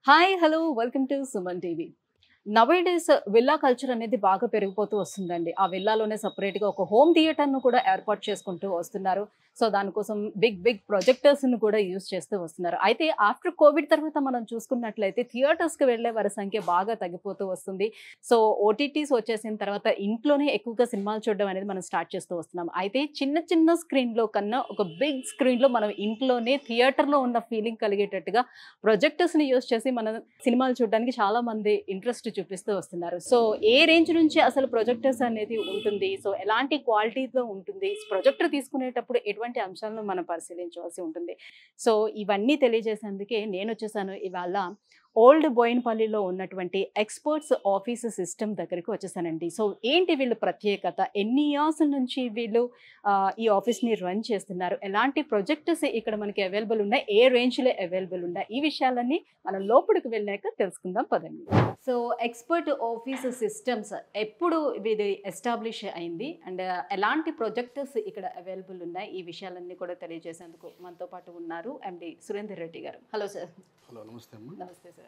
Hi hello welcome to Suman TV. Nowadays villa culture అనేది బాగా పెరిగిపోతూ వస్తుందండి. ఆ విల్లాలోనే సెపరేట్‌గా ఒక హోమ్ థియేటర్‌ను కూడా ఏర్పాటు చేసుకుంటూ వస్తున్నారు. సో, దానికోసం బిగ్ ప్రొజెక్టర్స్‌ని కూడా యూజ్ చేస్తూ వస్తున్నారు. అయితే ఆఫ్టర్ కోవిడ్ తర్వాత మనం చూసుకున్నట్లయితే థియేటర్స్‌కి వెళ్ళే వారి సంఖ్య బాగా తగ్గిపోతూ వస్తుంది. సో, ఓటీటీస్ వచ్చేసిన తర్వాత ఇంట్లోనే ఎక్కువగా సినిమాలు చూడడం అనేది మనం స్టార్ట్ చేస్తూ వస్తున్నాం. అయితే చిన్న స్క్రీన్‌లో కన్నా ఒక బిగ్ స్క్రీన్‌లో మనం ఇంట్లోనే థియేటర్‌లో ఉన్న ఫీలింగ్ కలిగేటట్టుగా ప్రొజెక్టర్స్‌ని యూజ్ చేసి మనం సినిమాలు చూడడానికి చాలా మంది ఇంట్రెస్ట్ చూపిస్తూ వస్తున్నారు. సో, ఏ రేంజ్ నుంచి అసలు ప్రొజెక్టర్స్ అనేది ఉంటుంది? సో, ఎలాంటి క్వాలిటీతో ఉంటుంది? ప్రొజెక్టర్ తీసుకునేటప్పుడు ఎటువంటి అంశాలను మనం పరిశీలించవలసి ఉంటుంది? సో, ఇవన్నీ తెలియజేసేందుకే నేనొచ్చేసాను ఇవాళ ఓల్డ్ బోయినపల్లిలో ఉన్నటువంటి ఎక్స్‌పర్ట్స్ ఆఫీస్ సిస్టమ్ దగ్గరికి వచ్చేసానండి. సో, ఏంటి వీళ్ళ ప్రత్యేకత? ఎన్ని ఇయర్స్ నుంచి వీళ్ళు ఈ ఆఫీస్‌ని రన్ చేస్తున్నారు? ఎలాంటి ప్రొజెక్టర్స్ ఇక్కడ మనకి అవైలబుల్ ఉన్నాయి? ఏ రేంజ్‌లో అవైలబుల్ ఉన్నాయి? ఈ విషయాలన్నీ మనం లోపలికి వెళ్ళాక తెలుసుకుందాం పదండి. సో, ఎక్స్‌పర్ట్ ఆఫీస్ సిస్టమ్స్ ఎప్పుడు ఇది ఎస్టాబ్లిష్ అయింది? అండ్ ఎలాంటి ప్రొజెక్టర్స్ ఇక్కడ అవైలబుల్ ఉన్నాయి? ఈ విషయాలన్నీ కూడా తెలియజేసేందుకు మనతో పాటు ఉన్నారు ఎండీ సురేందర్ రెడ్డి గారు. Hello sir. హలో, నమస్తే అమ్మా. నమస్తే సార్.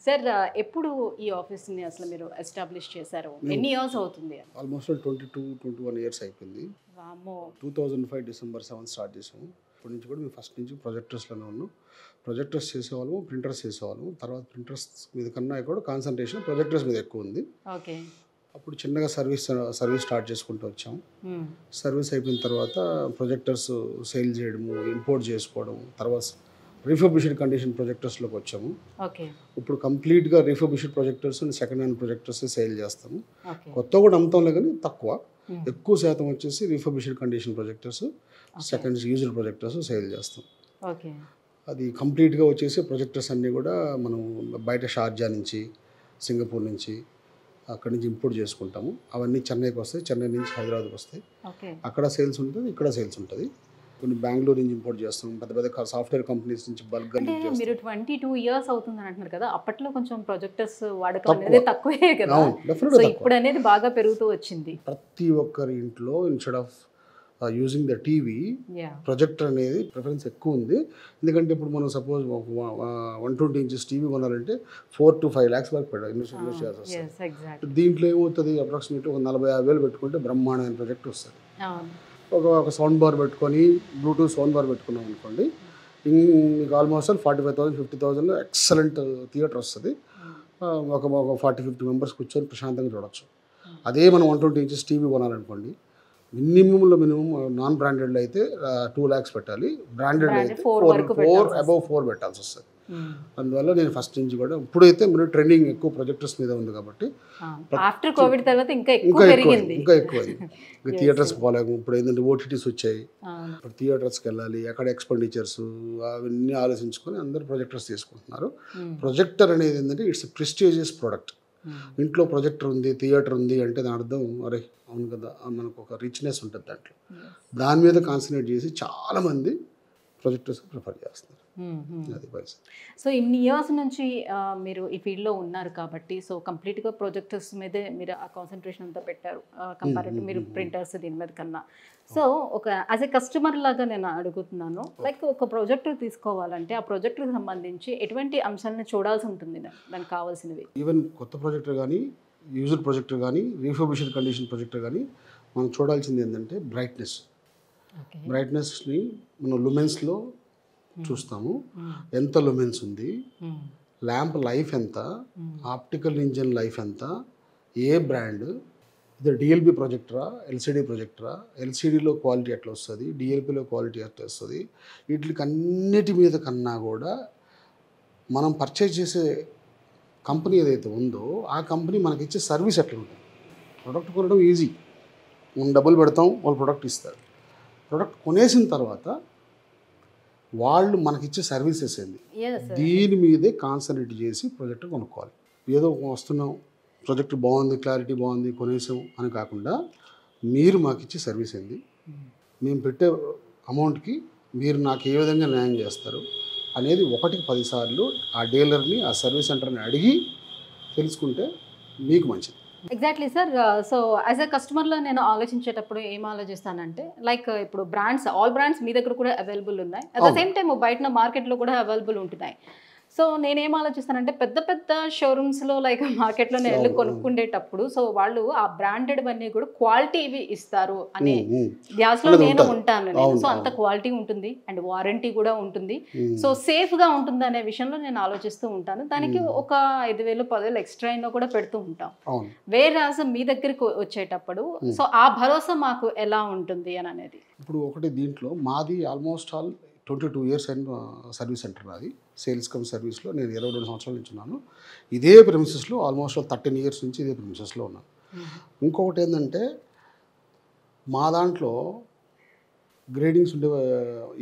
సార్, ఎప్పుడు ఈ ఆఫీస్‌ని అసలు మీరు ఎస్టాబ్లిష్ చేశారు? ఎన్ని ఇయర్స్ అవుతుంది? ఆల్మోస్ట్ 21 ఇయర్స్ అయిపోయింది. వామ్మో! 2005 డిసెంబర్ 7 స్టార్ట్ చేసాము. అప్పటి నుంచి కూడా మేము ఫస్ట్ నుంచి ప్రొజెక్టర్స్లోనే ఉన్నాం. ప్రొజెక్టర్స్ చేసేవాళ్ళము, ప్రింటర్స్ చేసేవాళ్ళము. తర్వాత ప్రింటర్స్ మీద కన్నా కూడా కాన్సన్ట్రేషన్ ప్రొజెక్టర్స్ మీద ఎక్కువ ఉంది. ఓకే. అప్పుడు చిన్నగా సర్వీస్ స్టార్ట్ చేసుకుంటూ వచ్చాం. సర్వీస్ అయిపోయిన తర్వాత ప్రొజెక్టర్స్ సేల్ చేయడము, ఇంపోర్ట్ చేసుకోవడం, తర్వాత రీఫర్బిష్డ్ కండిషన్ ప్రొజెక్టర్స్లోకి వచ్చాము. ఓకే. ఇప్పుడు కంప్లీట్గా refurbished projectors and second hand projectors sale చేస్తాము. ఓకే. కొత్త కూడా అమ్ముతాంలే కానీ తక్కువ. ఎక్కువ శాతం వచ్చేసి refurbished condition projectors, second used projectors sale చేస్తాం. ఓకే. అది కంప్లీట్గా వచ్చేసి ప్రొజెక్టర్స్ అన్నీ కూడా మనం బయట షార్జా నుంచి, సింగపూర్ నుంచి, అక్కడి నుంచి ఇంపోర్ట్ చేసుకుంటాము. అవన్నీ చెన్నైకి వస్తాయి, చెన్నై నుంచి హైదరాబాద్కి వస్తాయి. ఓకే. అక్కడ సేల్స్ ఉంటుంది, ఇక్కడ సేల్స్ ఉంటుంది. కొన్ని బెంగళూరు నుంచి ఇంపోర్ట్ చేస్తాం, పెద్ద సాఫ్ట్వేర్ కంపెనీస్ నుంచి బల్క్గా అంటే మీరు 22 ఇయర్స్ అవుతుందని అంటున్నారు కదా! అప్పట్లో కొంచెం ప్రొజెక్టర్స్ వాడకం అనేది తక్కువే కదా! అవును, డెఫినెట్గా సో, తక్కువ. ఇప్పుడు అనేది బాగా పెరుగుతూ వచ్చింది. ప్రతి ఒక్కరి ఇంట్లో instead of using the TV, yeah! Projector అనేది ప్రిఫరెన్స్ ఎక్కువ ఉంది. ఎందుకంటే ఇప్పుడు మనం సపోజ్ 120 ఇంచెస్ టీవీ కొనాలంటే 4 to 5 lakhs వరకు ఇన్వెస్ట్ చేయాల్సి వస్తుంది. Yes, exactly. దీంట్లో ఏమవుతుంది, అప్రాక్సిమేట్లీ ఒక 40,000 పెట్టుకుంటే బ్రహ్మాండమైన ప్రొజెక్టర్ వస్తుంది. అవును. ఒక సౌండ్ బార్ పెట్టుకొని, బ్లూటూత్ సౌండ్ బార్ పెట్టుకున్నాం అనుకోండి, మీకు ఆల్మోస్ట్ 45,000 50,000 ఎక్సలెంట్ థియేటర్ వస్తుంది. ఒక 40-50 మెంబర్స్ కూర్చొని ప్రశాంతంగా చూడొచ్చు. అదే మనం 120 ఇంచెస్ టీవీ కొనాలనుకోండి, మినిమం నాన్ బ్రాండెడ్లో అయితే 2 lakhs పెట్టాలి, బ్రాండెడ్ అయితే 4 పెట్టాల్సి వస్తుంది. అందువల్ల నేను ఫస్ట్ నుంచి కూడా ఇప్పుడైతే మన ట్రెండింగ్ ఎక్కువ ప్రొజెక్టర్స్ మీద ఉంది కాబట్టి ఆఫ్టర్ కోవిడ్ తర్వాత ఇంకా ఎక్కువ పెరిగింది. ఇంకా థియేటర్స్ పోలేము. ఇప్పుడు ఏంటంటే ఓటీటీస్ వచ్చాయి, ఇప్పుడు థియేటర్స్కి వెళ్ళాలి, అక్కడ ఎక్స్పెండిచర్స్ అవన్నీ ఆలోచించుకొని అందరూ ప్రొజెక్టర్స్ తీసుకుంటున్నారు. ప్రొజెక్టర్ అనేది ఏంటంటే ఇట్స్ ప్రెస్టీజియస్ ప్రోడక్ట్. ఇంట్లో ప్రొజెక్టర్ ఉంది, థియేటర్ ఉంది అంటే దాని అర్థం అరే అవును కదా, మనకు ఒక రిచ్నెస్ ఉంటుంది దాంట్లో. దాని మీద కాన్సన్ట్రేట్ చేసి చాలామంది ప్రొజెక్టర్స్ ప్రిఫర్ చేస్తున్నారు. అది పరిస్థితి. సో, ఇన్ని ఇయర్స్ నుంచి మీరు ఈ ఫీల్డ్లో ఉన్నారు కాబట్టి, సో కంప్లీట్గా ప్రొజెక్టర్స్ మీదే మీరు ఆ కాన్సన్ట్రేషన్ అంతా పెట్టారు కంపారిటివ్ మీరు ప్రింటర్స్ దీని మీద కన్నా. సో, ఒక యాజ్ ఎ కస్టమర్ లాగా నేను అడుగుతున్నాను, లైక్ ఒక ప్రొజెక్టర్ తీసుకోవాలంటే ఆ ప్రొజెక్టర్కి సంబంధించి ఎటువంటి అంశాలను చూడాల్సి ఉంటుంది దానికి కావాల్సినవి? ఈవెన్ కొత్త ప్రొజెక్టర్ కానీ, యూజ్డ్ ప్రొజెక్టర్ కానీ, రీఫర్బిష్డ్ కండిషన్ ప్రొజెక్టర్ కానీ మనం చూడాల్సింది ఏంటంటే బ్రైట్నెస్ని మనం లుమెన్స్లో చూస్తాము. ఎంత లుమెన్స్ ఉంది, ల్యాంప్ లైఫ్ ఎంత, ఆప్టికల్ ఇంజన్ లైఫ్ ఎంత, ఏ బ్రాండ్, ఇది డిఎల్బి ప్రొజెక్టరా, ఎల్సిడి ప్రొజెక్టరా, ఎల్సిడిలో క్వాలిటీ ఎట్లా వస్తుంది, డిఎల్పిలో క్వాలిటీ ఎట్లా వస్తుంది, వీటికి అన్నిటి మీద కన్నా కూడా మనం పర్చేజ్ చేసే కంపెనీ ఏదైతే ఉందో ఆ కంపెనీ మనకి ఇచ్చే సర్వీస్ ఎట్లా ఉంటుంది. ప్రొడక్ట్ కొనడం ఈజీ, మనం డబ్బులు పెడతాం, వాళ్ళు ప్రొడక్ట్ ఇస్తారు. ప్రొడక్ట్ కొనేసిన తర్వాత వాళ్ళు మనకిచ్చే సర్వీసెస్ ఏంది, దీని మీదే కాన్సన్ట్రేట్ చేసి ప్రొజెక్ట్ కొనుక్కోవాలి. ఏదో వస్తున్నాం, ప్రొజెక్ట్ బాగుంది, క్లారిటీ బాగుంది, కొనేసాం అని కాకుండా మీరు మాకు ఇచ్చే సర్వీస్ ఏంది, మేము పెట్టే అమౌంట్కి మీరు నాకు ఏ విధంగా న్యాయం చేస్తారు అనేది 1కి 10 సార్లు ఆ డీలర్ని, ఆ సర్వీస్ సెంటర్ని అడిగి తెలుసుకుంటే మీకు మంచిది. Exactly sir. So, as a కస్టమర్లో నేను ఆలోచించేటప్పుడు ఏం ఆలోచిస్తానంటే, లైక్ ఇప్పుడు బ్రాండ్స్, ఆల్ బ్రాండ్స్ మీ దగ్గర కూడా అవైలబుల్ ఉన్నాయి, అట్ ద సేమ్ టైం బయట మార్కెట్లో కూడా అవైలబుల్ ఉంటున్నాయి. సో నేనేం ఆలోచిస్తానంటే పెద్ద పెద్ద షోరూమ్స్లో లైక్ మార్కెట్లో నేను వెళ్ళి కొనుక్కుండేటప్పుడు సో వాళ్ళు ఆ బ్రాండెడ్ అన్నీ కూడా క్వాలిటీవి ఇస్తారు అనే ధ్యాసలో నేను ఉంటాను. సో అంత క్వాలిటీ ఉంటుంది అండ్ వారంటీ కూడా ఉంటుంది, సో సేఫ్గా ఉంటుంది అనే విషయంలో నేను ఆలోచిస్తూ ఉంటాను. దానికి ఒక 5,000 10,000 ఎక్స్ట్రా అయినా కూడా పెడుతూ ఉంటాం. వేరే మీ దగ్గరికి వచ్చేటప్పుడు సో ఆ భరోసా మాకు ఎలా ఉంటుంది అని అనేది. ఇప్పుడు ఒకటి దీంట్లో మాది ఆల్మోస్ట్ ఆల్ 22 years అయిన సర్వీస్ సెంటర్ నాది. సేల్స్ కమ్ సర్వీస్లో నేను 22 సంవత్సరాల నుంచి ఉన్నాను. ఇదే ప్రిమిసెస్లో ఆల్మోస్ట్ 13 years నుంచి ఇదే ప్రిమిసెస్లో ఉన్నాను. ఇంకొకటి ఏంటంటే మా దాంట్లో గ్రేడింగ్స్ ఉండే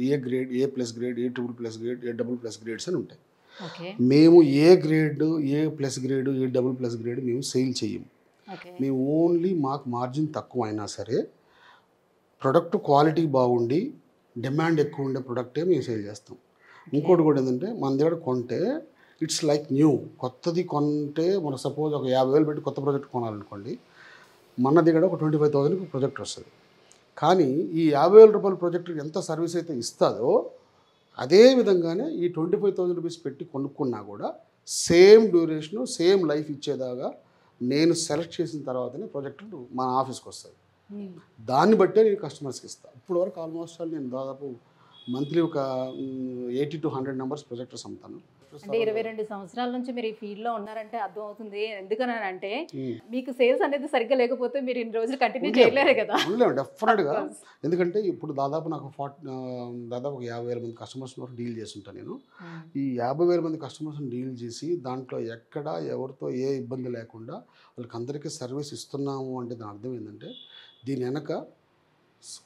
A grade, A plus grade, A triple plus grade, A double plus grades అని ఉంటాయి. మేము A grade, A plus grade, A double plus grade మేము సేల్ చేయము. మేము ఓన్లీ మాకు మార్జిన్ తక్కువ అయినా సరే ప్రొడక్ట్ క్వాలిటీ బాగుండి డిమాండ్ ఎక్కువ ఉండే ప్రొడక్టే మేము సేల్ చేస్తాం. ఇంకోటి కూడా ఏంటంటే మన దగ్గర కొంటే ఇట్స్ లైక్ న్యూ, కొత్తది కొంటే మన సపోజ్ ఒక 50,000 పెట్టి కొత్త ప్రాజెక్ట్ కొనాలనుకోండి, మన దగ్గర ఒక 25,000కి ప్రాజెక్ట్ వస్తుంది. కానీ ఈ 50,000 రూపాయల ప్రాజెక్ట్ ఎంత సర్వీస్ అయితే ఇస్తుందో అదే విధంగానే ఈ 25,000 రూపీస్ పెట్టి కొనుక్కున్నా కూడా సేమ్ డ్యూరేషను సేమ్ లైఫ్ ఇచ్చేదాకా నేను సెలెక్ట్ చేసిన తర్వాతనే ప్రాజెక్ట్ మన ఆఫీస్కి వస్తుంది. దాన్ని బట్టే నేను కస్టమర్స్కి ఇస్తాను. ఇప్పుడు వరకు ఆల్మోస్ట్ నేను దాదాపు మంత్లీ ఒక 80 to 100 నెంబర్స్ ప్రొజెక్టర్స్ అమ్ముతాను. అంటే 22 సంవత్సరాల నుంచి మీరు ఈ ఫీల్డ్లో ఉన్నారంటే అర్థం అవుతుంది. ఎందుకనంటే మీకు సేల్స్ అనేది సరిగ్గా లేకపోతే మీరు ఇన్ని రోజులు కంటిన్యూ చేయలేరు కదా. ఉండలేము డెఫినెట్గా. ఎందుకంటే ఇప్పుడు దాదాపు నాకు దాదాపు ఒక 50,000 మంది కస్టమర్స్ వరకు డీల్ చేస్తుంటాను నేను. ఈ 50,000 మంది కస్టమర్స్ని డీల్ చేసి దాంట్లో ఎక్కడ ఎవరితో ఏ ఇబ్బంది లేకుండా వాళ్ళకి అందరికీ సర్వీస్ ఇస్తున్నాము అంటే దాని అర్థం ఏంటంటే దీని వెనక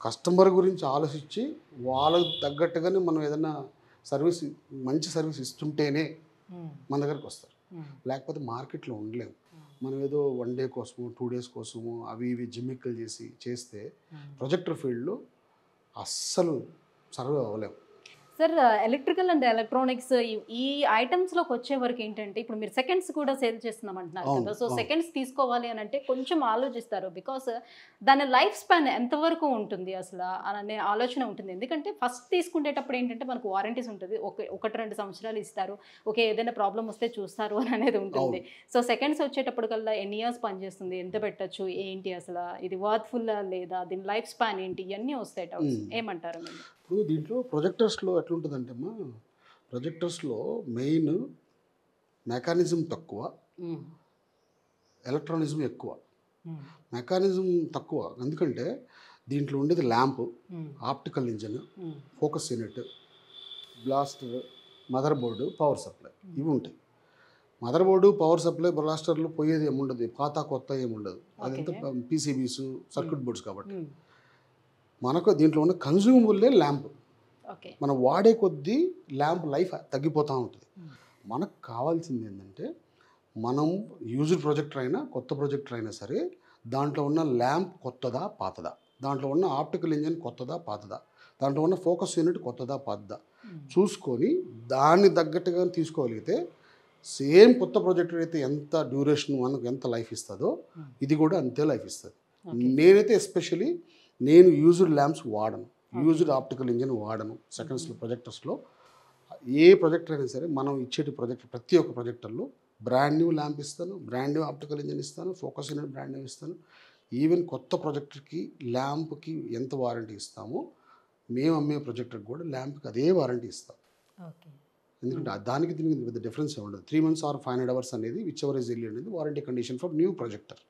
కస్టమర్ గురించి ఆలోచించి వాళ్ళకు తగ్గట్టుగానే మనం ఏదైనా సర్వీస్ మంచి సర్వీస్ ఇస్తుంటేనే మన దగ్గరికి వస్తారు. లేకపోతే మార్కెట్లో ఉండలేము. మనం ఏదో 1 day కోసము 2 days కోసము అవి ఇవి జిమ్మిక్కలు చేస్తే ప్రొజెక్టర్ ఫీల్డ్లో అస్సలు సర్వే అవ్వలేము. సార్ ఎలక్ట్రికల్ అండ్ ఎలక్ట్రానిక్స్ ఈ ఐటమ్స్లోకి వచ్చే వరకు ఏంటంటే ఇప్పుడు మీరు సెకండ్స్ కూడా సేల్ చేస్తున్నాం అంటున్నారు కదా. సో సెకండ్స్ తీసుకోవాలి అని అంటే కొంచెం ఆలోచిస్తారు, బికాస్ దాని లైఫ్ స్పాన్ ఎంతవరకు ఉంటుంది అసలు అనే ఆలోచన ఉంటుంది. ఎందుకంటే ఫస్ట్ తీసుకునేటప్పుడు ఏంటంటే మనకు వారంటీస్ ఉంటుంది, 1-2 సంవత్సరాలు ఇస్తారు, ఓకే ఏదైనా ప్రాబ్లం వస్తే చూస్తారు అని అనేది ఉంటుంది. సో సెకండ్స్ వచ్చేటప్పటికల్లా ఎన్ని ఇయర్స్ పనిచేస్తుంది, ఎంత పెట్టచ్చు, ఏంటి అసలు ఇది వర్త్ఫుల్ లేదా, దీని లైఫ్ స్పాన్ ఏంటి, ఇవన్నీ వస్తాయి డౌట్స్. ఏమంటారు మీరు? ఇప్పుడు దీంట్లో ప్రొజెక్టర్స్లో ఎట్లుంటుందంటే అమ్మా, ప్రొజెక్టర్స్లో మెయిన్ మెకానిజం తక్కువ, ఎలక్ట్రానిజం ఎక్కువ. మెకానిజం తక్కువ ఎందుకంటే దీంట్లో ఉండేది lamp, optical engine, focus unit, blaster, mother board, power supply ఇవి ఉంటాయి. మదర్ బోర్డు, పవర్ సప్లై, బ్లాస్టర్లు పోయేది ఏముండదు, పాత కొత్త ఏముండదు. అదంతా పీసీబీస్, సర్క్యూట్ బోర్డ్స్. కాబట్టి మనకు దీంట్లో ఉన్న కన్జ్యూమబుల్లే ల్యాంప్. మనం వాడే కొద్దీ ల్యాంప్ లైఫ్ తగ్గిపోతూ ఉంటుంది. మనకు కావాల్సింది ఏంటంటే మనం యూజ్డ్ ప్రొజెక్టర్ అయినా కొత్త ప్రొజెక్టర్ అయినా సరే దాంట్లో ఉన్న ల్యాంప్ కొత్తదా పాతదా, దాంట్లో ఉన్న ఆప్టికల్ ఇంజన్ కొత్తదా పాతదా, దాంట్లో ఉన్న ఫోకస్ యూనిట్ కొత్తదా పాతదా చూసుకొని దాన్ని తగ్గట్టుగా తీసుకోగలిగితే సేమ్ కొత్త ప్రొజెక్టర్ అయితే ఎంత డ్యూరేషన్ మనకు ఎంత లైఫ్ ఇస్తుందో ఇది కూడా అంతే లైఫ్ ఇస్తుంది. నేనైతే ఎస్పెషలీ నేను యూజ్డ్ ల్యాంప్స్ వాడను, యూజ్డ్ ఆప్టికల్ ఇంజిన్ వాడను. సెకండ్స్లో ప్రొజెక్టర్స్లో ఏ ప్రొజెక్టర్ అయినా సరే మనం ఇచ్చేటి ప్రొజెక్టర్ ప్రతి ఒక్క ప్రొజెక్టర్లో బ్రాండ్ న్యూ ల్యాంప్ ఇస్తాను, బ్రాండ్ న్యూ ఆప్టికల్ ఇంజిన్ ఇస్తాను, ఫోకస్ యూనిట్ బ్రాండ్ న్యూ ఇస్తాను. ఈవెన్ కొత్త ప్రొజెక్టర్కి ల్యాంప్కి ఎంత వారంటీ ఇస్తామో మేము అమ్మే ప్రొజెక్టర్కి కూడా ల్యాంప్కి అదే వారంటీ ఇస్తాం. ఎందుకంటే దానికి దీనికి పెద్ద డిఫరెన్స్ ఉండదు. 3 months or 500 hours అనేది విచ్ ఎవర్ ఇస్ ఎల్ అనేది warranty condition for new projector.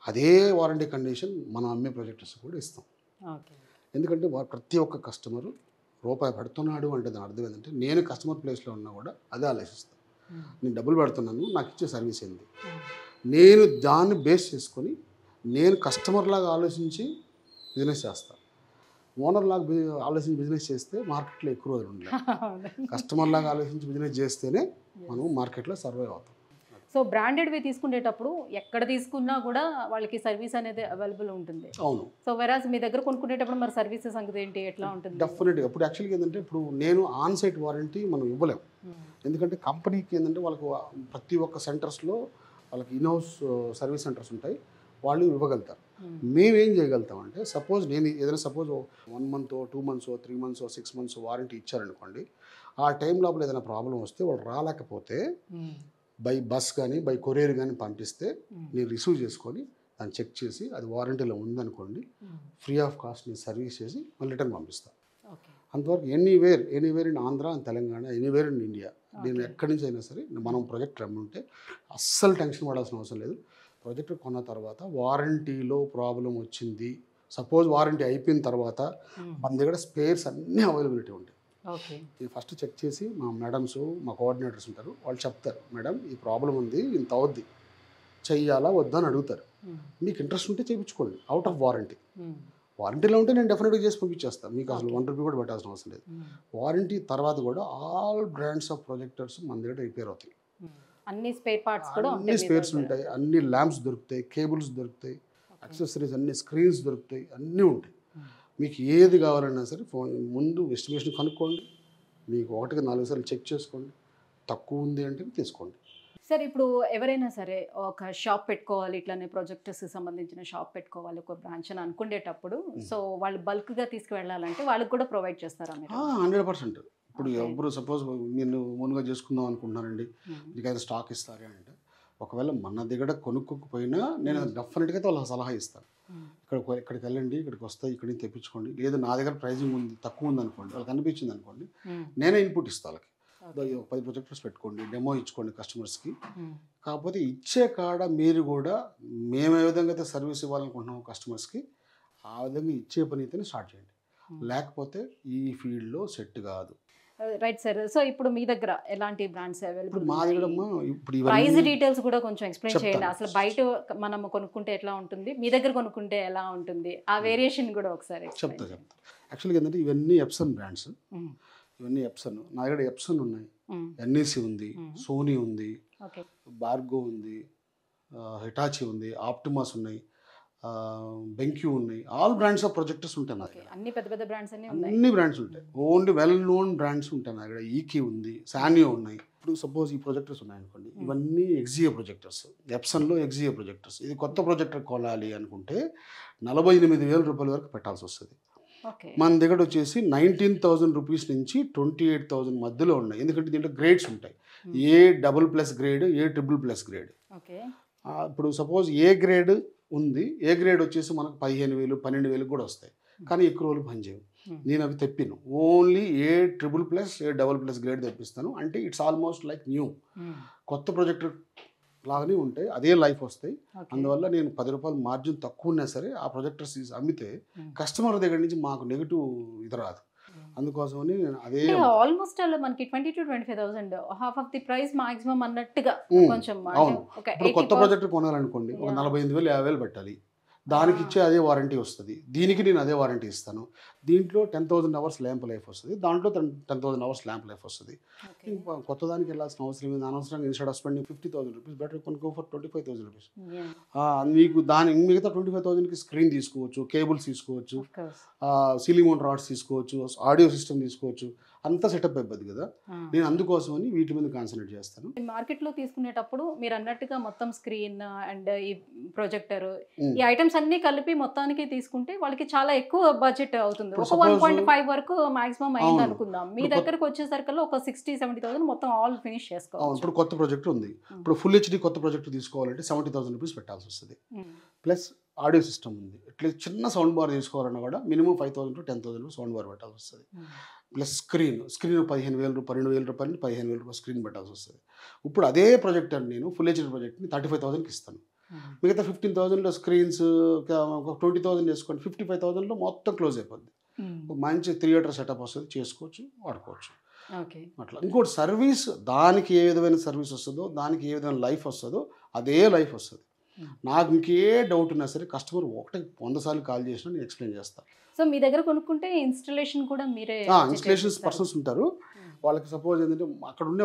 అదే వారంటీ కండిషన్ మనం అమ్మే ప్రొజెక్టర్స్ కూడా ఇస్తాం. ఎందుకంటే ప్రతి ఒక్క కస్టమరు రూపాయి పెడుతున్నాడు అంటే దాని అర్థం ఏంటంటే నేను కస్టమర్ ప్లేస్లో ఉన్నా కూడా అదే ఆలోచిస్తాను. నేను డబ్బులు పెడుతున్నాను, నాకు ఇచ్చే సర్వీస్ ఏంది, నేను దాన్ని బేస్ చేసుకొని నేను కస్టమర్ లాగా ఆలోచించి బిజినెస్ చేస్తాను. ఓనర్ లాగా ఆలోచించి బిజినెస్ చేస్తే మార్కెట్లో ఎక్కువ రోజులు ఉండలేదు. కస్టమర్ లాగా ఆలోచించి బిజినెస్ చేస్తేనే మనం మార్కెట్లో సర్వైవ్ అవుతాం. సో బ్రాండెడ్వి తీసుకునేటప్పుడు ఎక్కడ తీసుకున్నా కూడా వాళ్ళకి సర్వీస్ అనేది అవైలబుల్ ఉంటుంది. అవును. సో వెరాజ్ మీ దగ్గర కొనుక్కునేటప్పుడు మరి సర్వీసెస్ సంగతి ఏంటి, ఎట్లా ఉంటుంది? డెఫినెట్గా ఇప్పుడు యాక్చువల్గా ఏంటంటే ఇప్పుడు నేను ఆన్ సైట్ వారంటీ మనం ఇవ్వలేము. ఎందుకంటే కంపెనీకి ఏంటంటే వాళ్ళకు ప్రతి ఒక్క సెంటర్స్లో వాళ్ళకి ఇన్హౌస్ సర్వీస్ సెంటర్స్ ఉంటాయి, వాళ్ళు ఇవ్వగలుగుతారు. మేమేం చేయగలుగుతామంటే సపోజ్ నేను ఏదైనా suppose 1 month 2 months 3 months 6 months warranty ఇచ్చారనుకోండి, ఆ టైం లోపల ఏదైనా ప్రాబ్లం వస్తే వాళ్ళు రాలేకపోతే బై బస్ కానీ బై కొరియర్ కానీ పంపిస్తే నేను రిసీవ్ చేసుకొని దాన్ని చెక్ చేసి అది వారంటీలో ఉందనుకోండి, ఫ్రీ ఆఫ్ కాస్ట్ నేను సర్వీస్ చేసి మళ్ళీ రిటర్న్ పంపిస్తాను. అంతవరకు anywhere in Andhra and Telangana, anywhere in India, నేను ఎక్కడి నుంచి అయినా సరే మనం ప్రాజెక్ట్ రమ్ముంటే అస్సలు టెన్షన్ పడాల్సిన అవసరం లేదు. ప్రాజెక్ట్ కొన్న తర్వాత వారంటీలో ప్రాబ్లం వచ్చింది, సపోజ్ వారంటీ అయిపోయిన తర్వాత మన దగ్గర స్పేర్స్ అన్నీ అవైలబిలిటీ ఉంటాయి. ఇది ఫస్ట్ చెక్ చేసి మా మేడమ్స్ మా కోఆర్డినేటర్స్ ఉంటారు, వాళ్ళు చెప్తారు, మేడం ఈ ప్రాబ్లం ఉంది, ఇంత అవుద్ది, చెయ్యాలా వద్దా అని అడుగుతారు. మీకు ఇంట్రెస్ట్ ఉంటే చేయించుకోండి అవుట్ ఆఫ్ వారంటీ. వారంటీలో ఉంటే నేను డెఫినెట్గా చేసి పంపించేస్తాను, మీకు అసలు 1 రూపీ కూడా పెట్టాల్సిన అవసరం లేదు. వారంటీ తర్వాత కూడా ఆల్ బ్రాండ్స్ ఆఫ్ ప్రొజెక్టర్స్ మన దగ్గర రిపేర్ అవుతాయి. అన్ని స్పేర్ పార్ట్స్ కూడా అన్ని స్పేర్స్ ఉంటాయి, అన్ని ల్యాంప్స్ దొరుకుతాయి, కేబుల్స్ దొరుకుతాయి, యాక్సెసరీస్ అన్ని స్క్రీన్స్ దొరుకుతాయి, అన్నీ ఉంటాయి. మీకు ఏది కావాలన్నా సరే ముందు ఎస్టిమేషన్ కనుక్కోండి, మీకు 1కి 4 సార్లు చెక్ చేసుకోండి, తక్కువ ఉంది అంటే తీసుకోండి. సార్ ఇప్పుడు ఎవరైనా సరే ఒక షాప్ పెట్టుకోవాలి, ఇట్లానే ప్రొజెక్టర్స్కి సంబంధించిన షాప్ పెట్టుకోవాలి ఒక బ్రాంచ్ అని అనుకునేటప్పుడు, సో వాళ్ళు బల్క్గా తీసుకువెళ్ళాలంటే వాళ్ళకి కూడా ప్రొవైడ్ చేస్తారా మీరు? 100%. ఇప్పుడు ఎవరు సపోజ్ నేను ఓన్గా చేసుకుందాం అనుకుంటున్నానండి, మీకు అయితే స్టాక్ ఇస్తారే అంటే, ఒకవేళ మన దగ్గర కొనుక్కోకపోయినా నేను డెఫినెట్గా అయితే వాళ్ళకి సలహా ఇస్తాను. ఇక్కడికి వెళ్ళండి, ఇక్కడికి వస్తాయి, ఇక్కడికి తెప్పించుకోండి, లేదు నా దగ్గర ప్రైజింగ్ ఉంది తక్కువ ఉంది అనుకోండి, వాళ్ళకి అనిపించింది అనుకోండి, నేనే ఇన్పుట్ ఇస్తాను వాళ్ళకి, 10 ప్రొజెక్టర్స్ పెట్టుకోండి, డెమో ఇచ్చుకోండి కస్టమర్స్కి. కాకపోతే ఇచ్చే కాడ మీరు కూడా మేము ఏ విధంగా అయితే సర్వీస్ ఇవ్వాలనుకుంటున్నాము కస్టమర్స్కి, ఆ విధంగా ఇచ్చే పని అయితేనే స్టార్ట్ చేయండి, లేకపోతే ఈ ఫీల్డ్లో సెట్ కాదు. Right sir. సో ఇప్పుడు మీ దగ్గర ఎలాంటి బ్రాండ్స్ అవైలబుల్? మా దగ్గర ఇప్పుడు ప్రైస్ డీటెయిల్స్ కూడా కొంచెం ఎక్స్ప్లెయిన్ చేయండి. అసలు బయట మనం కొనుక్కుంటే ఎట్లా ఉంటుంది, మీ దగ్గర కొనుక్కుంటే ఎలా ఉంటుంది, ఆ వేరియేషన్ కూడా ఒకసారి చెప్తా. యాక్చువల్గా ఏంటంటే ఇవన్నీ ఎప్సన్ బ్రాండ్స్, ఇవన్నీ ఎప్సన్. నా దగ్గర ఎప్సన్ ఉన్నాయి, ఎన్ఈసి ఉంది, సోనీ ఉంది, బార్గో ఉంది, హిటాచి ఉంది, ఆప్టిమాస్ ఉన్నాయి, బెంక్యూ ఉన్నాయి, ఆల్ బ్రాండ్స్ ఆఫ్ ప్రొజెక్టర్స్ ఉంటాయి నా దగ్గర. అన్ని పెద్ద పెద్ద బ్రాండ్స్ అన్ని బ్రాండ్స్ ఉంటాయి, ఓన్లీ వెల్ నోన్ బ్రాండ్స్ ఉంటాయి నా దగ్గర. ఈకీ ఉంది, సానియో ఉన్నాయి. ఇప్పుడు సపోజ్ ఈ ప్రొజెక్టర్స్ ఉన్నాయనుకోండి, ఇవన్నీ ఎక్జియో ప్రొజెక్టర్స్, ఎప్సన్లో ఎక్జియో ప్రొజెక్టర్స్. ఇది కొత్త ప్రొజెక్టర్ కొనాలి అనుకుంటే 48,000 రూపాయల వరకు పెట్టాల్సి వస్తుంది. మన దగ్గర వచ్చేసి 19,000 రూపీస్ నుంచి 28,000 మధ్యలో ఉన్నాయి, ఎందుకంటే దీంట్లో గ్రేడ్స్ ఉంటాయి, A++ గ్రేడ్, A++ గ్రేడ్. ఇప్పుడు సపోజ్ ఏ గ్రేడ్ ఉంది, ఏ గ్రేడ్ వచ్చేసి మనకు 15,000 12,000 కూడా వస్తాయి, కానీ ఎక్కువ రోజులు పనిచేయవు. నేను అవి తెప్పిను, ఓన్లీ A++, A++ గ్రేడ్ తెప్పిస్తాను. అంటే ఇట్స్ ఆల్మోస్ట్ లైక్ న్యూ, కొత్త ప్రొజెక్టర్ లాగానే ఉంటాయి, అదే లైఫ్ వస్తాయి. అందువల్ల నేను 10 రూపాయలు మార్జిన్ తక్కువ ఉన్నా సరే ఆ ప్రొజెక్టర్స్ అమ్మితే కస్టమర్ దగ్గర నుంచి మాకు నెగిటివ్ ఇది రాదు. అందుకోసమని నేను అదే ఆల్మోస్ట్ మనకి 20,000 to 25,000 half of the price maximum అన్నట్టుగా కొంచెం. అవును, ఇప్పుడు కొత్త ప్రొజెక్టర్ కొనాలనుకోండి ఒక 45,000 50,000 పెట్టాలి, దానికి ఇచ్చే అదే వారంటీ వస్తుంది, దీనికి నేను అదే వారంటీ ఇస్తాను. దీంట్లో 10,000 అవర్స్ ల్యాంప్ లైఫ్ వస్తుంది, దాంట్లో 10,000 అవర్స్ ల్యాంప్ లైఫ్ వస్తుంది. కొత్త దానికి వెళ్ళాల్సిన అవసరం లేదు, అనవసరంగా instead of spending 50,000 rupees better you can go for 25,000 rupees. మీకు దాని మిగతా 25,000కి స్క్రీన్ తీసుకోవచ్చు, కేబుల్స్ తీసుకోవచ్చు, సీలింగ్ మౌంట్ రాడ్స్ తీసుకోవచ్చు, ఆడియో సిస్టమ్ తీసుకోవచ్చు, అంతా సెటప్ అయిపోద్ది కదా. నేను అందుకోసమని వీటి మీద కాన్సన్ట్రేట్ చేస్తాను. మార్కెట్లో తీసుకునేటప్పుడు మీరు అన్నట్టుగా మొత్తం స్క్రీన్ అండ్ ఈ ప్రొజెక్టర్ ఈ ఐటమ్స్ అన్ని కలిపి మొత్తానికి తీసుకుంటే వాళ్ళకి చాలా ఎక్కువ బడ్జెట్ అవుతుంది. ఒక 1.5 వరకు మాక్సిమం అయింది అనుకుందాం. మీ దగ్గరకు వచ్చేసరికల్లా ఒక 60-70,000 మొత్తం ఆల్ ఫినిష్ చేసుకోవాలి. ఇప్పుడు కొత్త ప్రాజెక్ట్ ఉంది, ఇప్పుడు ఫుల్ హెచ్డి కొత్త ప్రాజెక్ట్ తీసుకోవాలంటే 70,000 రూపీస్ పెట్టాల్సి వస్తుంది. ప్లస్ ఆడియో సిస్టమ్ ఉంది, ఇట్లా చిన్న సౌండ్ బార్ తీసుకోవాలన్నా కూడా మినిమం 5,000 to 10,000 సౌండ్ బార్ పెట్టాల్సి వస్తుంది. ప్లస్ స్క్రీన్ 15,000 12,000 రూపాయలు 15,000 రూపాయలు స్క్రీన్ పెట్టాల్సి వస్తుంది. ఇప్పుడు అదే ప్రాజెక్టర్ నేను ఫుల్ హెచ్డి ప్రాజెక్ట్ని 35,000కి ఇస్తాను. మిగతా 15,000లో స్క్రీన్స్ 20,000 చేసుకోండి, 55,000లో మొత్తం క్లోజ్ అయిపోద్ది. మంచి థియేటర్ సెటప్ వస్తుంది, చేసుకోవచ్చు, వాడుకోవచ్చు. అట్లా ఇంకోటి సర్వీస్, దానికి ఏ విధమైన సర్వీస్ వస్తుందో, దానికి ఏ విధమైన లైఫ్ వస్తుందో అదే లైఫ్ వస్తుంది. నాకు ఇంకే డౌట్ ఉన్నా సరే కస్టమర్ 100 సార్లు కాల్ చేసినా నేను ఎక్స్ప్లెయిన్ చేస్తాను. సో మీ దగ్గర కొనుక్కుంటే ఇన్స్టలేషన్ కూడా మీరే? ఇన్స్టలేషన్స్ పర్సన్స్ ఉంటారు, వాళ్ళకి సపోజ్ ఏంటంటే అక్కడ ఉండే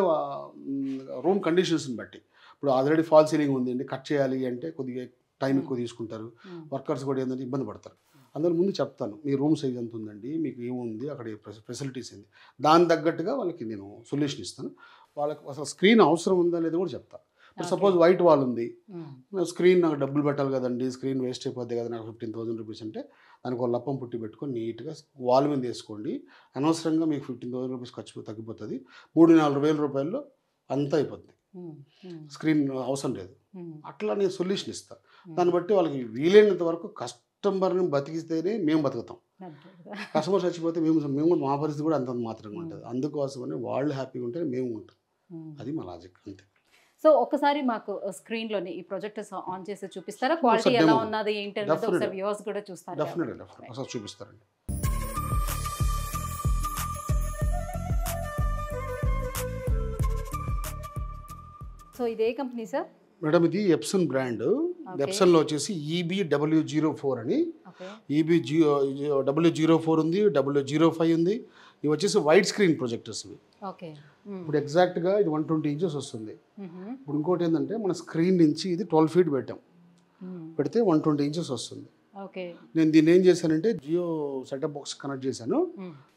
రూమ్ కండిషన్స్ని బట్టి, ఇప్పుడు ఆల్రెడీ ఫాల్ సీలింగ్ ఉంది అండి, కట్ చేయాలి అంటే కొద్దిగా టైం ఎక్కువ తీసుకుంటారు, వర్కర్స్ కూడా ఏంటంటే ఇబ్బంది పడతారు. అందులో ముందు చెప్తాను, మీ రూమ్ సైజ్ ఎంత ఉందండి, మీకు ఏముంది, అక్కడ ఫెసిలిటీస్ ఏంది, దాని తగ్గట్టుగా వాళ్ళకి నేను సొల్యూషన్ ఇస్తాను. వాళ్ళకి అసలు స్క్రీన్ అవసరం ఉందా లేదా కూడా చెప్తాను. ఇప్పుడు సపోజ్ వైట్ వాల్ ఉంది, స్క్రీన్ నాకు డబ్బులు పెట్టాలి కదండి, స్క్రీన్ వేస్ట్ అయిపోద్ది కదా నాకు 15,000 రూపీస్ అంటే దానికి ఒక లప్పం పుట్టి పెట్టుకొని నీట్గా వాల్ మీద వేసుకోండి. అనవసరంగా మీకు 15,000 రూపీస్ ఖర్చు తగ్గిపోతుంది. 3-4 వేల రూపాయల్లో అంతా అయిపోద్ది, స్క్రీన్ అవసరం లేదు. అట్లా నేను సొల్యూషన్ ఇస్తాను. దాన్ని బట్టి వాళ్ళకి వీలైనంత వరకు కస్టమర్ని బతికిస్తేనే మేము బతుకుతాం. కస్టమర్ చచ్చిపోతే మేము మా పరిస్థితి కూడా అంత మాత్రంగా ఉంటుంది. అందుకోసమని వాళ్ళు హ్యాపీగా ఉంటే మేము ఉంటాం. అది మా లాజిక్ అంతే. సో ఒకసారి మాకు స్క్రీన్లోని ఈ ప్రొజెక్టర్స్ ఆన్ చేసి చూపిస్తారా? క్వాలిటీ ఎలా ఉన్నది ఏంటి అనేది ఒకసారి వ్యూవర్స్ కూడా చూస్తారు. డెఫినెట్గా ఒకసారి చూపిస్తారండి. సో ఇదే కంపెనీ సార్? మేడం ఇది ఎప్సన్ బ్రాండ్. ఎప్సన్లో వచ్చేసి EBW04 అని, EBW04 ఉంది, W05 ఉంది. ఇవి వచ్చేసి వైట్ స్క్రీన్ ప్రొజెక్టర్స్ ఇవి. ఇప్పుడు ఎగ్జాక్ట్గా ఇది 120 ఇంచెస్ వస్తుంది. ఇప్పుడు ఇంకోటి ఏంటంటే మన స్క్రీన్ నుంచి ఇది 12 ఫీట్ పెట్టాం, పెడితే 120 ఇంచెస్ వస్తుంది. నేను దీన్ని ఏం చేశానంటే జియో సెటప్ బాక్స్ కనెక్ట్ చేశాను.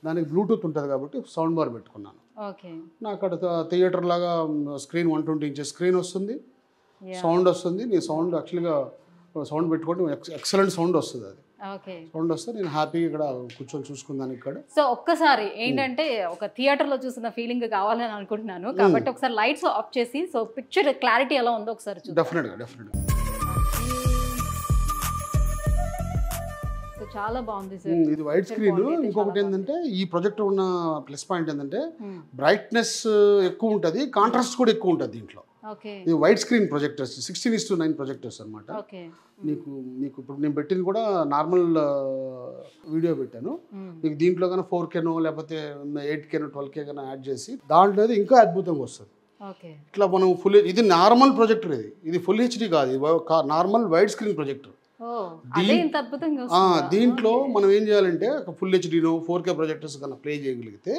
దానికి బ్లూటూత్ ఉంటుంది కాబట్టి సౌండ్ బార్ పెట్టుకున్నాను. నాకు అక్కడ థియేటర్ లాగా స్క్రీన్ 120 ఇంచెస్ స్క్రీన్ వస్తుంది, సౌండ్ వస్తుంది. నేను సౌండ్ యాక్చువల్గా సౌండ్ పెట్టుకుంటే ఎక్సలెంట్ సౌండ్ వస్తుంది. అది సౌండ్ వస్తే నేను హ్యాపీగా ఇక్కడ కూర్చొని చూసుకుందాను ఇక్కడ. సో ఒక్కసారి ఏంటంటే ఒక థియేటర్లో చూసిన ఫీలింగ్ కావాలని అనుకుంటున్నాను కాబట్టి ఒకసారి లైట్స్ ఆఫ్ చేసి సో పిక్చర్ క్లారిటీ ఎలా ఉందో ఒకసారి చూద్దాం. డెఫినెట్గా చాలా బాగుంది సార్. ఇది వైట్ స్క్రీన్. ఇంకొకటి ఏంటంటే ఈ ప్రొజెక్టర్ ఉన్న ప్లస్ పాయింట్ ఏంటంటే బ్రైట్నెస్ ఎక్కువ ఉంటుంది, కాంట్రాస్ట్ కూడా ఎక్కువ ఉంటుంది దీంట్లో. ఇది వైట్ స్క్రీన్ ప్రొజెక్టర్స్ 16:9 ప్రొజెక్టర్స్ అనమాట. మీకు ఇప్పుడు నేను పెట్టింది కూడా నార్మల్ వీడియో పెట్టాను. మీకు దీంట్లో కానీ 4Kనో లేకపోతే 8Kనో 12K కానీ యాడ్ చేసి దాంట్లో ఇంకా అద్భుతంగా వస్తుంది. ఇట్లా మనం ఇది నార్మల్ ప్రొజెక్టర్, ఇది ఫుల్ హెచ్డి కాదు, ఇది నార్మల్ వైట్ స్క్రీన్ ప్రొజెక్టర్. దీంట్లో మనం ఏం చేయాలంటే ఫుల్ హెచ్డీనో 4K ప్రొజెక్టర్స్ కన్నా ప్లే చేయగలిగితే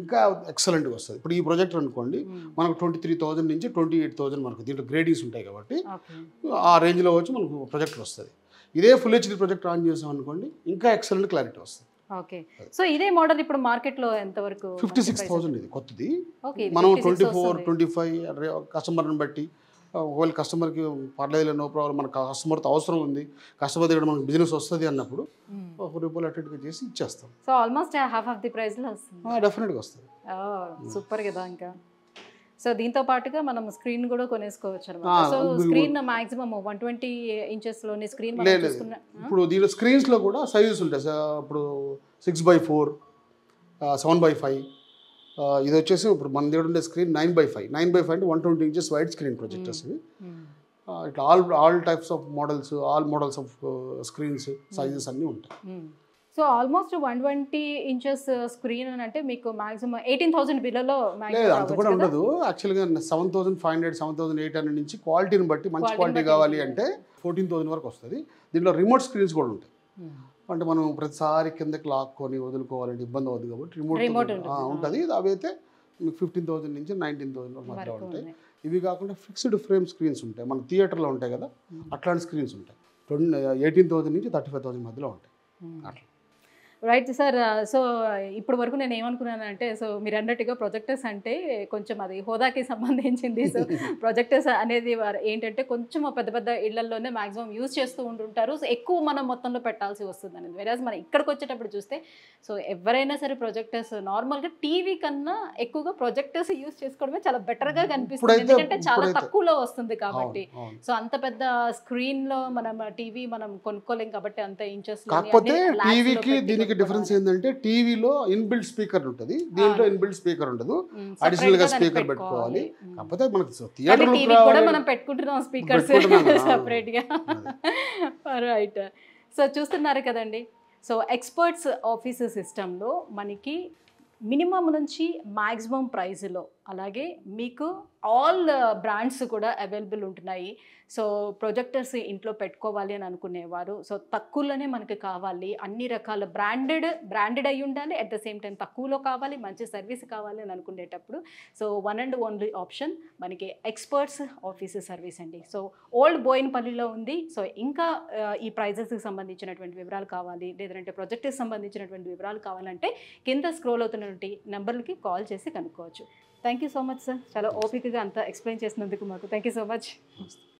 ఇంకా ఎక్సలెంట్గా వస్తుంది. ఇప్పుడు ఈ ప్రొజెక్టర్ అనుకోండి మనకు 23,000 నుంచి 28,000 మనకు దీంట్లో గ్రేడింగ్స్ ఉంటాయి కాబట్టి ఆ రేంజ్లో వచ్చి మనకు ప్రొజెక్టర్ వస్తుంది. ఇదే ఫుల్ హెచ్డీ ప్రొజెక్టర్ ఆన్ చేసాం అనుకోండి ఇంకా ఎక్సలెంట్ క్లారిటీ వస్తుంది. సో ఇదే మోడల్ ఇప్పుడు మార్కెట్లో ఎంత వరకు? 56,000 ఇది కొత్తది. మనం 24-25 కస్టమర్ని బట్టి ఒకవేళ కస్టమర్కి పర్లేదు నో ప్రాబ్లం, మన కస్టమర్తో అవసరం ఉంది, కస్టమర్ దగ్గర మనకు బిజినెస్ వస్తుంది అన్నప్పుడు ₹1 అటెండ్గా చేసి ఇచ్చేస్తాం. So almost half of the ప్రైస్లో వస్తుంది. డెఫినెట్గా వస్తుంది. సూపర్ కదా. ఇంకా సో దీంతో పాటుగా మనం స్క్రీన్ కూడా కొనేసుకోవచ్చు అనమాట. సో స్క్రీన్ మాక్సిమం 120 ఇంచెస్లోని స్క్రీన్. ఇప్పుడు దీనిలో స్క్రీన్స్లో కూడా సైజెస్ ఉంటాయి సార్. ఇప్పుడు 6x4, 7x5. ఇది వచ్చేసి ఇప్పుడు మన దగ్గర ఉండే స్క్రీన్ 9x5 అంటే 120 ఇంచెస్ వైడ్ స్క్రీన్ ప్రొజెక్టర్స్ ఇవి. ఇట్లా all types of models, all models of screens sizes అన్నీ ఉంటాయి. సో ఆల్మోస్ట్ 120 ఇంచెస్ స్క్రీన్ అని అంటే మీకు మాక్సిమం 18,000 బిల్లలో అంత కూడా ఉండదు. యాక్చువల్గా 7,500, 7,800 నుంచి క్వాలిటీని బట్టి మంచి క్వాలిటీ కావాలి అంటే 14,000 వరకు వస్తుంది. దీంట్లో రిమోట్ స్క్రీన్స్ కూడా ఉంటాయి. అంటే మనం ప్రతిసారి కిందకి లాక్కొని వదులుకోవాలంటే ఇబ్బంది అవుతుంది కాబట్టి రిమోట్ ఉంటుంది. అవి అయితే మీకు 15,000 నుంచి 19,000 మధ్యలో ఉంటాయి. ఇవి కాకుండా ఫిక్స్డ్ ఫ్రేమ్ స్క్రీన్స్ ఉంటాయి, మన థియేటర్లో ఉంటాయి కదా అట్లాంటి స్క్రీన్స్ ఉంటాయి. 18,000 నుంచి 35,000 మధ్యలో ఉంటాయి అట్లా. Right sir. సో ఇప్పటి వరకు నేను ఏమనుకున్నానంటే సో మీరు అన్నట్టుగా ప్రొజెక్టర్స్ అంటే కొంచెం అది హోదాకి సంబంధించింది. సో ప్రొజెక్టర్స్ అనేది ఏంటంటే కొంచెం పెద్ద పెద్ద ఇళ్లలోనే మాక్సిమం యూజ్ చేస్తూ ఉంటుంటారు. సో ఎక్కువ మనం మొత్తంలో పెట్టాల్సి వస్తుంది అనేది. వేరేజ్ మనం ఇక్కడికి వచ్చేటప్పుడు చూస్తే సో ఎవరైనా సరే ప్రొజెక్టర్స్ నార్మల్గా టీవీ కన్నా ఎక్కువగా ప్రొజెక్టర్స్ యూజ్ చేసుకోవడమే చాలా బెటర్గా కనిపిస్తుంది. ఎందుకంటే చాలా తక్కువలో వస్తుంది కాబట్టి. సో అంత పెద్ద స్క్రీన్లో మనం టీవీ మనం కొనుక్కోలేం కాబట్టి అంత ఇంచెస్. డిఫరెన్స్ ఏంటంటే టీవీలో ఇన్బిల్ట్ స్పీకర్ ఉంటుంది, దీంట్లో ఇన్బిల్ట్ స్పీకర్ ఉండదు, అడిషనల్ గా స్పీకర్ పెట్టుకోవాలి. కాకపోతే మనకి థియేటర్ మనం పెట్టుకుంటున్నాం స్పీకర్స్ సెపరేట్ గా. రైట్. సో చూస్తున్నారు కదండి. సో ఎక్స్పర్ట్స్ ఆఫీస్ సిస్టంలో మనకి మినిమం నుంచి మ్యాక్సిమం ప్రైస్లో అలాగే మీకు ఆల్ బ్రాండ్స్ కూడా అవైలబుల్ ఉంటున్నాయి. సో ప్రొజెక్టర్స్ ఇంట్లో పెట్టుకోవాలి అని అనుకునేవారు సో తక్కువలోనే మనకి కావాలి, అన్ని రకాల బ్రాండెడ్ అయి ఉండాలి, అట్ ద సేమ్ టైం తక్కువలో కావాలి, మంచి సర్వీస్ కావాలి అని అనుకునేటప్పుడు so one and only option మనకి ఎక్స్పర్ట్స్ ఆఫీస్ సర్వీస్ అండి. సో ఓల్డ్ బోయిన్పల్లిలో ఉంది. సో ఇంకా ఈ ప్రైజెస్కి సంబంధించినటువంటి వివరాలు కావాలి లేదంటే ప్రొజెక్టర్కి సంబంధించినటువంటి వివరాలు కావాలంటే కింద స్క్రోల్ అవుతున్నటువంటి నెంబర్లకి కాల్ చేసి కనుక్కోవచ్చు. Thank thank you so much sir, చాలా ఓపికగా అంతా ఎక్స్ప్లెయిన్ చేసినందుకు మాకు. Thank you so much.